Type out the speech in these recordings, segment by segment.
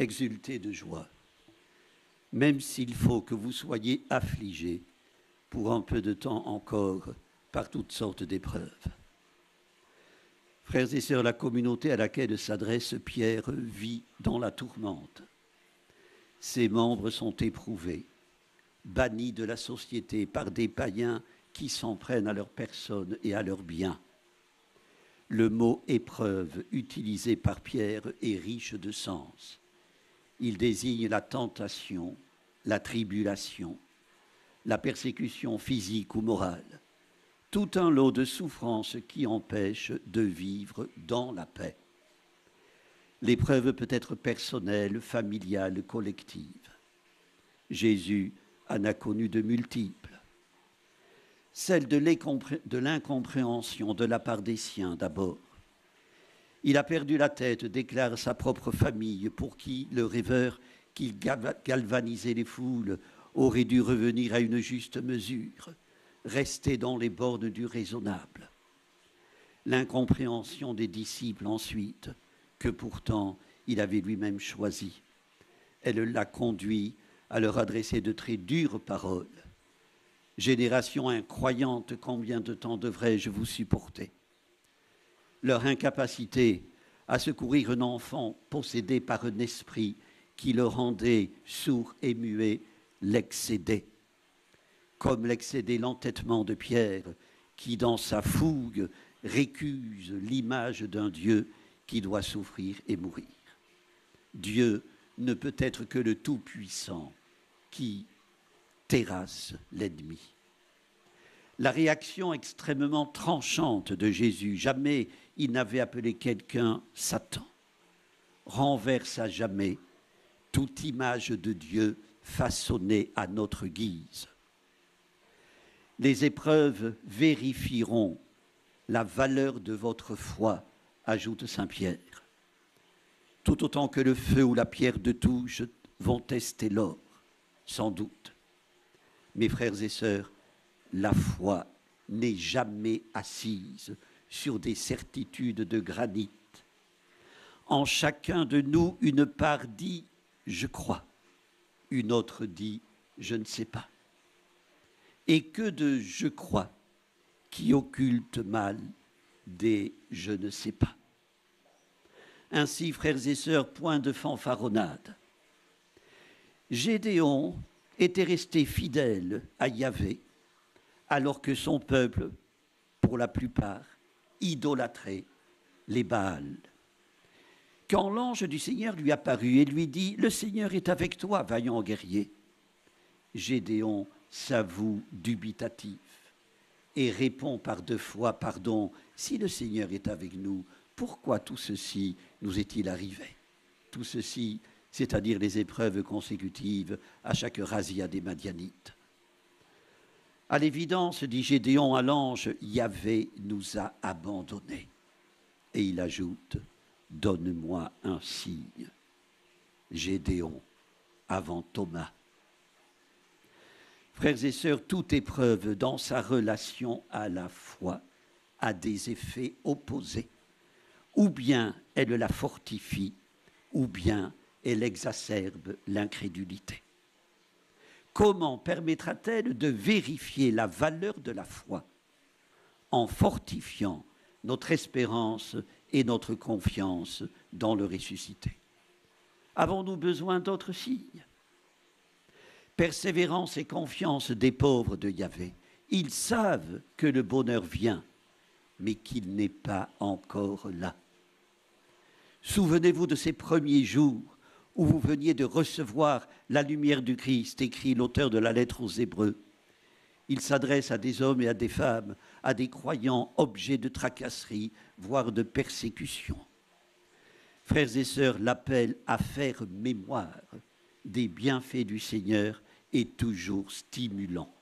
exultez de joie, même s'il faut que vous soyez affligés pour un peu de temps encore par toutes sortes d'épreuves. Frères et sœurs, la communauté à laquelle s'adresse Pierre vit dans la tourmente. Ses membres sont éprouvés, bannis de la société par des païens qui s'en prennent à leur personne et à leurs biens. Le mot épreuve utilisé par Pierre est riche de sens. Il désigne la tentation, la tribulation, la persécution physique ou morale, tout un lot de souffrances qui empêchent de vivre dans la paix. L'épreuve peut être personnelle, familiale, collective. Jésus en a connu de multiples. Celle de l'incompréhension de la part des siens d'abord. Il a perdu la tête, déclare sa propre famille, pour qui le rêveur qui galvanisait les foules aurait dû revenir à une juste mesure, rester dans les bornes du raisonnable. L'incompréhension des disciples ensuite, que pourtant il avait lui-même choisi. Elle l'a conduit à leur adresser de très dures paroles. Génération incroyante, combien de temps devrais-je vous supporter? Leur incapacité à secourir un enfant possédé par un esprit qui le rendait sourd et muet l'excédait. Comme l'excédait l'entêtement de Pierre, qui dans sa fougue récuse l'image d'un Dieu qui doit souffrir et mourir. Dieu ne peut être que le Tout-Puissant qui terrasse l'ennemi. La réaction extrêmement tranchante de Jésus, jamais il n'avait appelé quelqu'un Satan, renverse à jamais toute image de Dieu façonnée à notre guise. Les épreuves vérifieront la valeur de votre foi, ajoute saint Pierre, tout autant que le feu ou la pierre de touche vont tester l'or, sans doute. Mes frères et sœurs, la foi n'est jamais assise sur des certitudes de granit. En chacun de nous, une part dit « je crois », une autre dit « je ne sais pas ». Et que de « je crois » qui occulte mal des « je ne sais pas ». Ainsi, frères et sœurs, point de fanfaronnade. Gédéon était resté fidèle à Yahvé, alors que son peuple, pour la plupart, idolâtrait les Baals. Quand l'ange du Seigneur lui apparut et lui dit « Le Seigneur est avec toi, vaillant guerrier », Gédéon s'avoue dubitatif et répond par deux fois « Pardon, si le Seigneur est avec nous, pourquoi tout ceci nous est-il arrivé ?» Tout ceci, c'est-à-dire les épreuves consécutives à chaque razzia des Madianites. À l'évidence, dit Gédéon à l'ange, Yahvé nous a abandonnés. Et il ajoute, donne-moi un signe. Gédéon, avant Thomas. Frères et sœurs, toute épreuve dans sa relation à la foi a des effets opposés. Ou bien elle la fortifie, ou bien elle exacerbe l'incrédulité. Comment permettra-t-elle de vérifier la valeur de la foi en fortifiant notre espérance et notre confiance dans le ressuscité? Avons-nous besoin d'autres signes? Persévérance et confiance des pauvres de Yahvé. Ils savent que le bonheur vient, mais qu'il n'est pas encore là. Souvenez-vous de ces premiers jours où vous veniez de recevoir la lumière du Christ, écrit l'auteur de la lettre aux Hébreux. Il s'adresse à des hommes et à des femmes, à des croyants objets de tracasserie, voire de persécution. Frères et sœurs, l'appel à faire mémoire des bienfaits du Seigneur est toujours stimulant.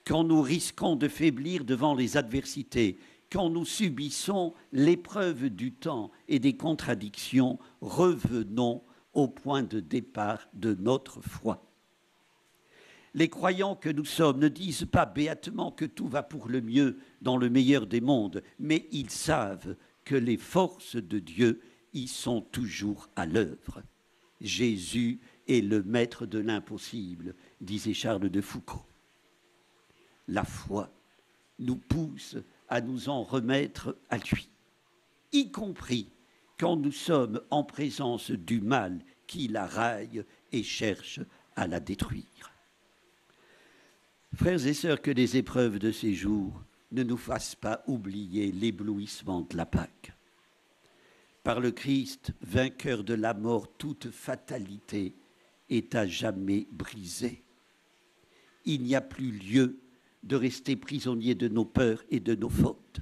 Quand nous risquons de faiblir devant les adversités, quand nous subissons l'épreuve du temps et des contradictions, revenons au point de départ de notre foi. Les croyants que nous sommes ne disent pas béatement que tout va pour le mieux dans le meilleur des mondes, mais ils savent que les forces de Dieu y sont toujours à l'œuvre. Jésus est le maître de l'impossible, disait Charles de Foucault. La foi nous pousse à nous en remettre à lui, y compris quand nous sommes en présence du mal qui la raille et cherche à la détruire. Frères et sœurs, que les épreuves de ces jours ne nous fassent pas oublier l'éblouissement de la Pâque. Par le Christ, vainqueur de la mort, toute fatalité est à jamais brisée. Il n'y a plus lieu de rester prisonnier de nos peurs et de nos fautes.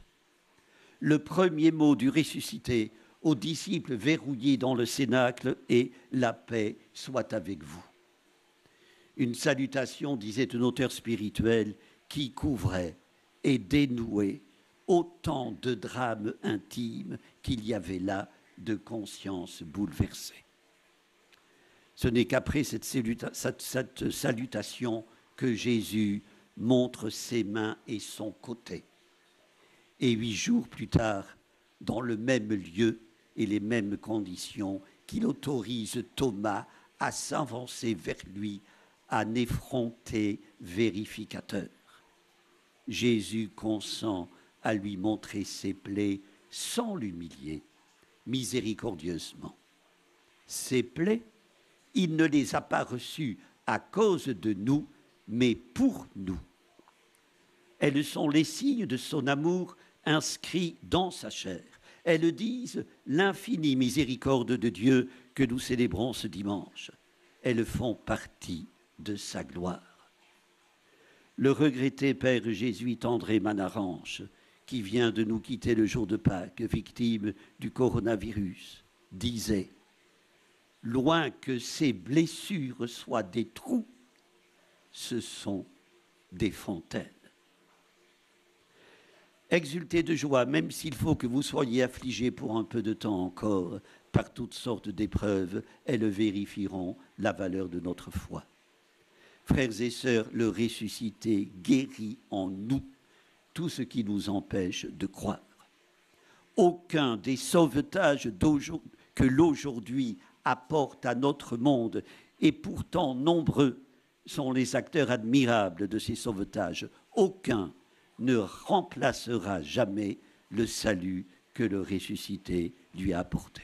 Le premier mot du ressuscité aux disciples verrouillés dans le cénacle est « La paix soit avec vous ». Une salutation, disait un auteur spirituel, qui couvrait et dénouait autant de drames intimes qu'il y avait là de conscience bouleversée. Ce n'est qu'après cette salutation que Jésus montre ses mains et son côté. Et 8 jours plus tard, dans le même lieu et les mêmes conditions, qu'il autorise Thomas à s'avancer vers lui, un effronté vérificateur. Jésus consent à lui montrer ses plaies sans l'humilier, miséricordieusement. Ces plaies, il ne les a pas reçues à cause de nous, mais pour nous. Elles sont les signes de son amour inscrits dans sa chair. Elles disent l'infinie miséricorde de Dieu que nous célébrons ce dimanche. Elles font partie de sa gloire. Le regretté père jésuite André Manaranche, qui vient de nous quitter le jour de Pâques, victime du coronavirus, disait « Loin que ces blessures soient des trous, ce sont des fontaines. » Exultez de joie, même s'il faut que vous soyez affligés pour un peu de temps encore, par toutes sortes d'épreuves, elles vérifieront la valeur de notre foi. Frères et sœurs, le ressuscité guérit en nous tout ce qui nous empêche de croire. Aucun des sauvetages que l'aujourd'hui apporte à notre monde, et pourtant nombreux sont les acteurs admirables de ces sauvetages, aucun ne remplacera jamais le salut que le ressuscité lui a apporté.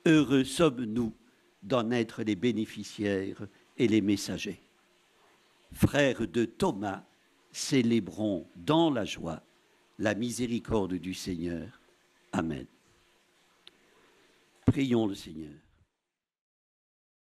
Heureux sommes-nous d'en être les bénéficiaires et les messagers. Frères de Thomas, célébrons dans la joie la miséricorde du Seigneur. Amen. Prions le Seigneur.